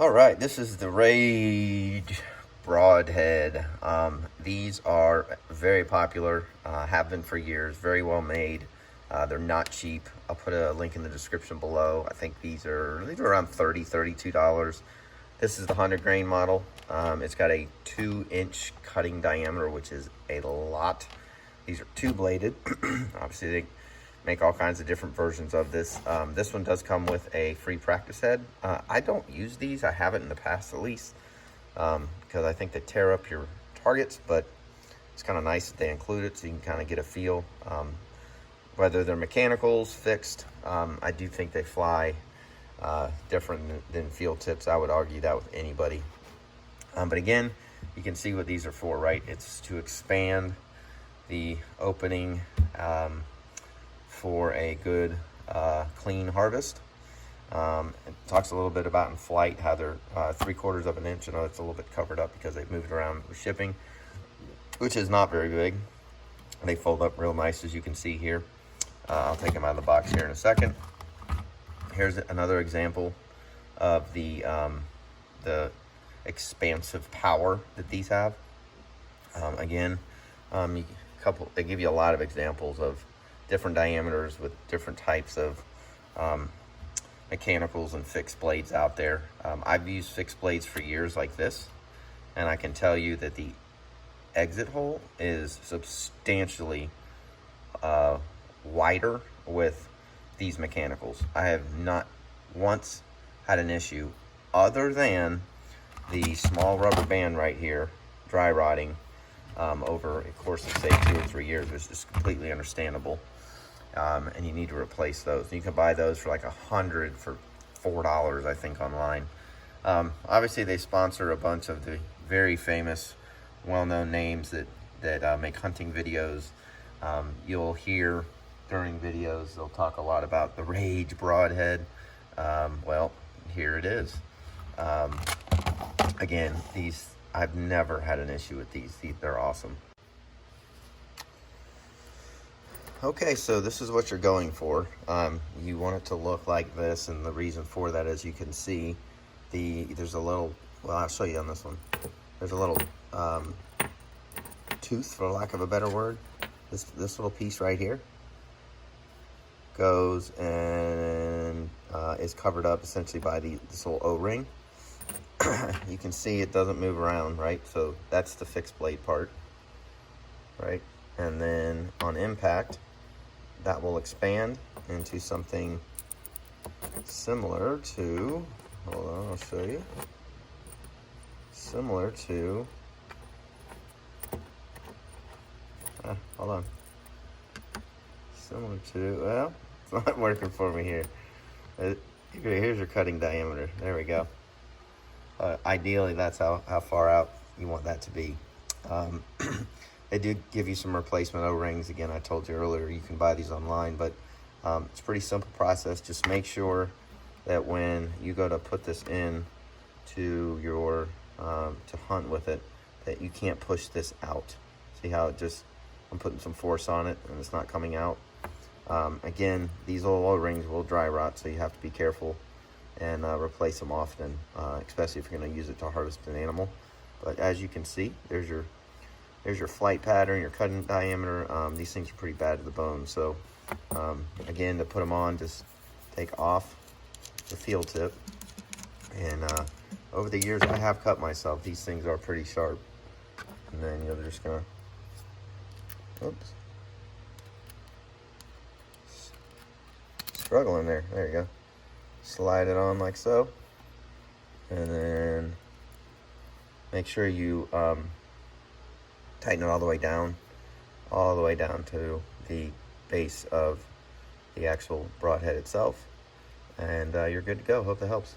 All right, this is the Rage Broadhead. These are very popular, have been for years, very well made. They're not cheap. I'll put a link in the description below. I think these are around $32. This is the 100 grain model. It's got a 2-inch cutting diameter, which is a lot. These are two-bladed. Obviously, they make all kinds of different versions of this. This one does come with a free practice head. I don't use these. I haven't in the past, at least, because I think they tear up your targets, but it's kind of nice that they include it so you can kind of get a feel. Whether they're mechanicals, fixed, I do think they fly different than field tips. I would argue that with anybody. But again, you can see what these are for, right? It's to expand the opening for a good clean harvest. It talks a little bit about in flight how they're 3/4 of an inch. I know it's a little bit covered up because they've moved around with shipping, which is not very big. They fold up real nice, as you can see here. I'll take them out of the box here in a second. Here's another example of the expansive power that these have. Again, they give you a lot of examples of different diameters with different types of mechanicals and fixed blades out there. I've used fixed blades for years like this, and I can tell you that the exit hole is substantially wider with these mechanicals. I have not once had an issue other than the small rubber band right here dry rotting over a course of say 2 or 3 years, which is completely understandable. And you need to replace those. You can buy those for like $100 for $4, I think, online. Obviously, they sponsor a bunch of the very famous, well-known names that make hunting videos. You'll hear during videos they'll talk a lot about the Rage Broadhead. Well, here it is. Again, these I've never had an issue with these. They're awesome. Okay, so this is what you're going for. You want it to look like this, and the reason for that, as you can see, there's a little, well, I'll show you on this one. There's a little tooth, for lack of a better word. This little piece right here goes and is covered up essentially by this little O-ring. You can see it doesn't move around, right? So that's the fixed blade part, right? And then on impact, that will expand into something similar to, hold on, I'll show you. Similar to, hold on. Similar to, well, it's not working for me here. Here's your cutting diameter. There we go. Ideally, that's how far out you want that to be. They do give you some replacement O-rings. Again, I told you earlier, you can buy these online, but it's a pretty simple process. Just make sure that when you go to put this in to your, to hunt with it, that you can't push this out. See how it just, I'm putting some force on it and it's not coming out. Again, these little O-rings will dry rot, so you have to be careful and replace them often, especially if you're going to use it to harvest an animal. But as you can see, there's your flight pattern, your cutting diameter. These things are pretty bad to the bone. So again, to put them on, just take off the field tip. And over the years, I have cut myself. These things are pretty sharp. And then you're just gonna, oops, struggling there. There you go. Slide it on like so, and then make sure you tighten it all the way down to the base of the actual broadhead itself, and you're good to go. Hope that helps.